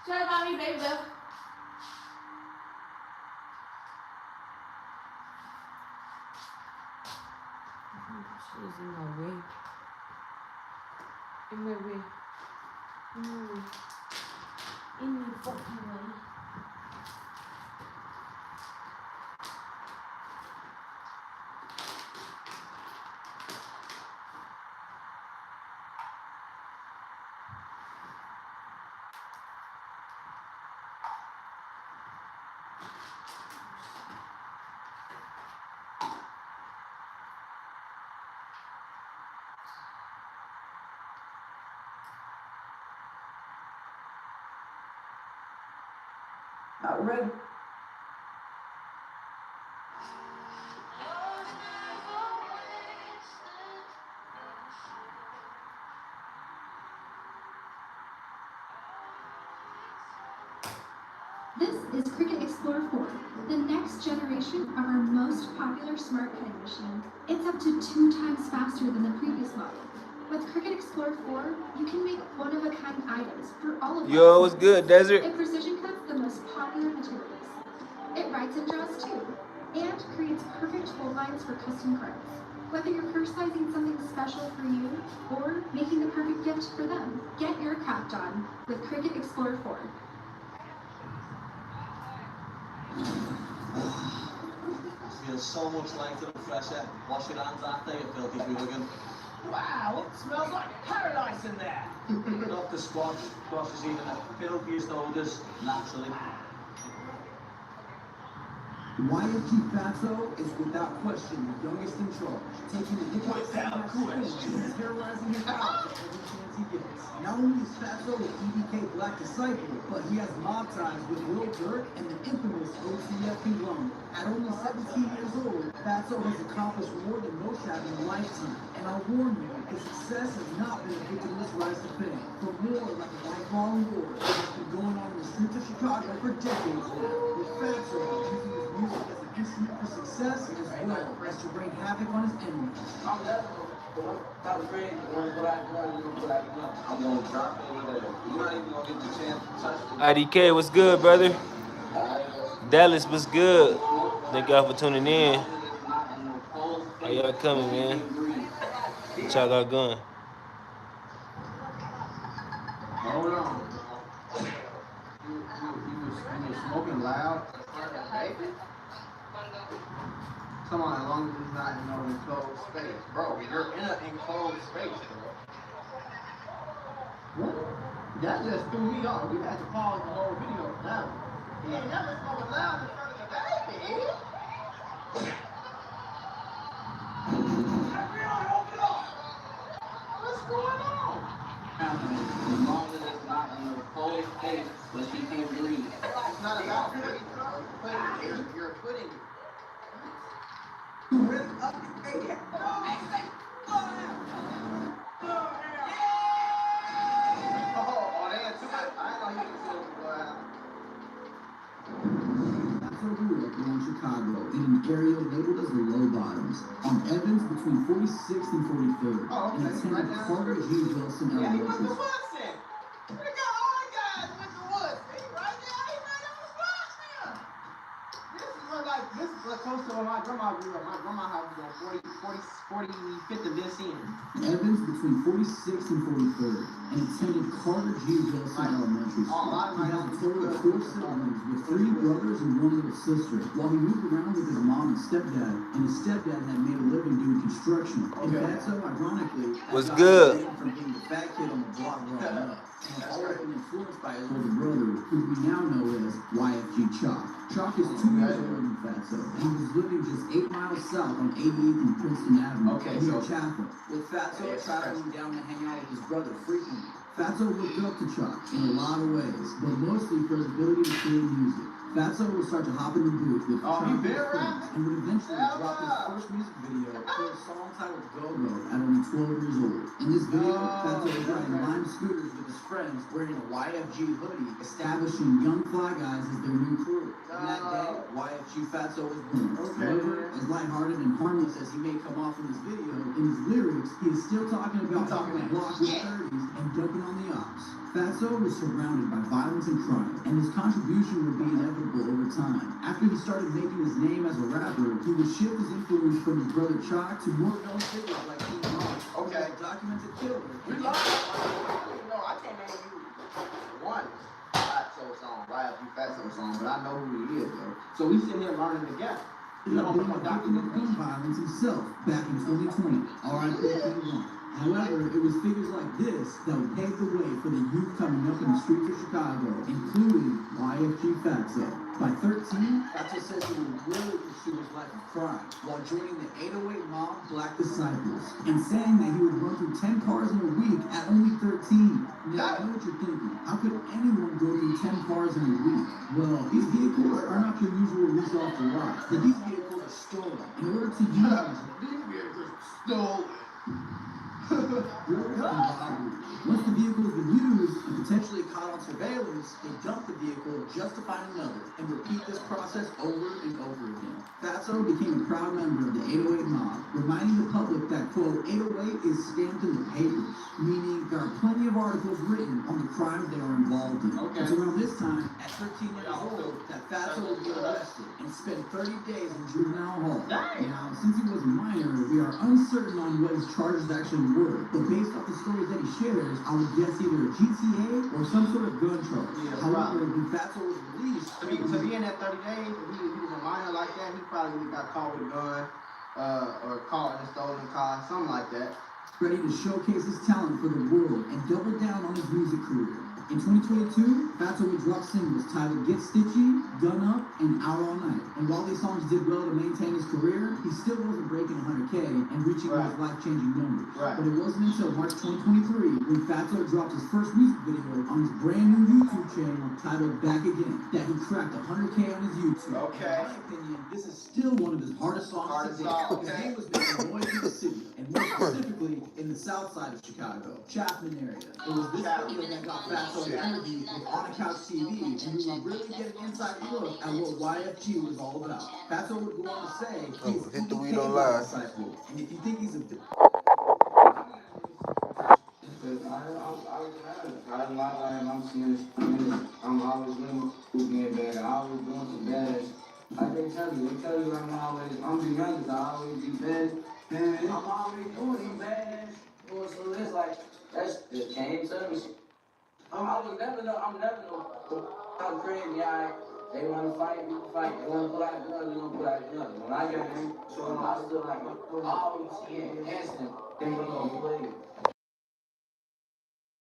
Shut up on me, baby. She's in my way. In my way. In my way. In my fucking way. Not ready. This is Cricket Explorer 4, the next generation of our most popular smart cutting machine. It's up to 2 times faster than the previous model. With Cricket Explorer 4, you can make one-of-a-kind items for all of us. Yo, what's good, Desert? It precision cuts the most popular materials. It writes and draws too, and creates perfect fold lines for custom cards. Whether you're personalizing something special for you or making the perfect gift for them, get your craft on with Cricket Explorer 4. Feels so much lighter and fresher. Wash your hands after you filthy hooligan. Wow, it smells like paradise in there. Not the squash. Squash is even the filthiest odours naturally. YFG Fatso is without question the youngest in charge, taking the hip hop Without question. and terrorizing his house every chance he gets. Not only is Fatso a EBK Black disciple, but he has mob ties with Lil Durk and the infamous OCFP Lung. At only 17 years old, Fatso has accomplished more than most have in a lifetime. And I'll warn you, his success has not been a victimless rise to fame. For more like a lifelong war that has been going on in the streets of Chicago for decades now. With Fatso using his music as an instrument for success as well as to bring havoc on his enemies. That was great. I'm gonna drop it over there. You're not even gonna get the chance to touch it. IDK, what's good, brother? Dallas, what's good? Thank y'all for tuning in. How y'all coming, man? What y'all got going? Hold on. You was smoking loud. Come on, as long as it's not in no enclosed space. Bro, you're in an enclosed space, bro. What? That just threw me off. We had to pause the whole video for that one. He ain't never smoking loud in front of the baby. Everyone, open up! What's going on? As long as it's not in the cold space where she can't breathe. It's not about breathing, bro. You're putting it. Really up the hey, Oh, they into it? I know you can go out. Fatso grew up around Chicago in an area labeled as the Low Bottoms, on Evans between 46th and 43rd, Oh, and okay. attended Right down Carter the G. street. Wilson Yeah, he went to Elementary. Woodson. We got all the guys went to Woodson. He right there. He right on the spot there. This is what close to where my grandma grew up. My grandma house was on 45th and Vincennes. Evans between 46th and 43rd, and attended Carter G. Wilson Elementary Oh, a School. lot of He my has a uncles total of were 4 siblings, with 3 brothers and 1 little sister. While he moved around with his mom and stepdad, and his stepdad had made a living doing construction. And Okay. Fatso, ironically, What's got good? his name from being the fat kid on the block growing up. And was always been influenced by his older brother, who we now know as YFG Chalk. Chalk is 2 years older than Fatso, and he was living just 8 miles south on 88th and Princeton Avenue, Okay, near so- Chapel, with Fatso Yeah, traveling down to hang out with his brother frequently. Fatso looked up to Chalk in a lot of ways, but mostly for his ability to create music. Fatso would start to hop in the booth with Oh, Chalk he and been his friends, rapping? and would eventually Hell drop his no. first music video for a song titled Go Go at only 12 years old. In this video, No, Fatso was riding that's lime scooters with his his friends wearing a YFG hoodie, establishing Young Fly Guys as their new crew. On that day, YFG Fatso was born. However, as lighthearted and harmless as he may come off in this video, in his lyrics, he is still talking about talking the block with 30s and dumping on the ops. Fatso was surrounded by violence and crime, and his contribution would be inevitable over time. After he started making his name as a rapper, he would shift his influence from his brother Chalk to more known figures like King Rock, Okay. a documented killer. We love it. No, I can't name you one Fatso song, YFG Fatso song, but I know who he is, though. So we sitting here learning together. He had been a victim of gun violence himself back in 2020. R.I.P. King Rock. However, it was figures like this that would pave the way for the youth coming up in the streets of Chicago, including YFG Fatso. By 13, Fatso says he would really pursue his life of crime while joining the 808 mob Black Disciples and saying that he would run through 10 cars in a week at only 13. Now, I know what you're thinking. How could anyone go through 10 cars in a week? Well, these vehicles are not your usual lease off the lot, but these vehicles are stolen. In order to use These vehicles stolen. once the vehicle has been used and potentially caught on surveillance, they dump the vehicle just to find another and repeat this process over and over again. Fatso became a proud member of the 808 mob, reminding the public that, quote, 808 is stamped in the papers, meaning there are plenty of articles written on the crimes they are involved in. Okay. It's around this time, at 13 years old, that Fatso would be arrested and spend 30 days in juvenile hall. Dang. Now, since he was a minor, we are uncertain on what his charges actually were, but based off the stories that he shares, I would guess either a GTA or some sort of gun charge. Yeah, However, when Fatso was released, To be in that 30 days, if he was a minor like that, he probably got caught with a gun, or caught in a stolen car, something like that. ready to showcase his talent for the world and double down on his music career. In 2022, Fatso would drop singles titled Get Stitchy, Gun Up, and Out All Night. And while these songs did well to maintain his career, he still wasn't breaking 100K and reaching those life-changing numbers. Right. But it wasn't until March 2023 when Fatso dropped his first music video on his brand new YouTube channel titled Back Again that he cracked 100K on his YouTube. Okay. In my opinion, this is still one of his hardest songs to date. His name was making noise in the city, and more specifically in the south side of Chicago, Chapman area. It was this video that got Fatso an interview with On a Couch TV, and we would really get an inside look at what YFG was all about. Fatso would go on to say he's hit the EBK weed on live. disciple, and if you think he's a I'm always doing getting better. I always doing some bad. Like they tell you I'm the youngest, I always be bad. Man, I'm always doing these bad. So it's like, that's just came to me. I'm never how crazy they want to fight, we fight. They want to pull out guns, we gonna pull out guns. When I got in, so I still like, I always see an instant, they gonna play.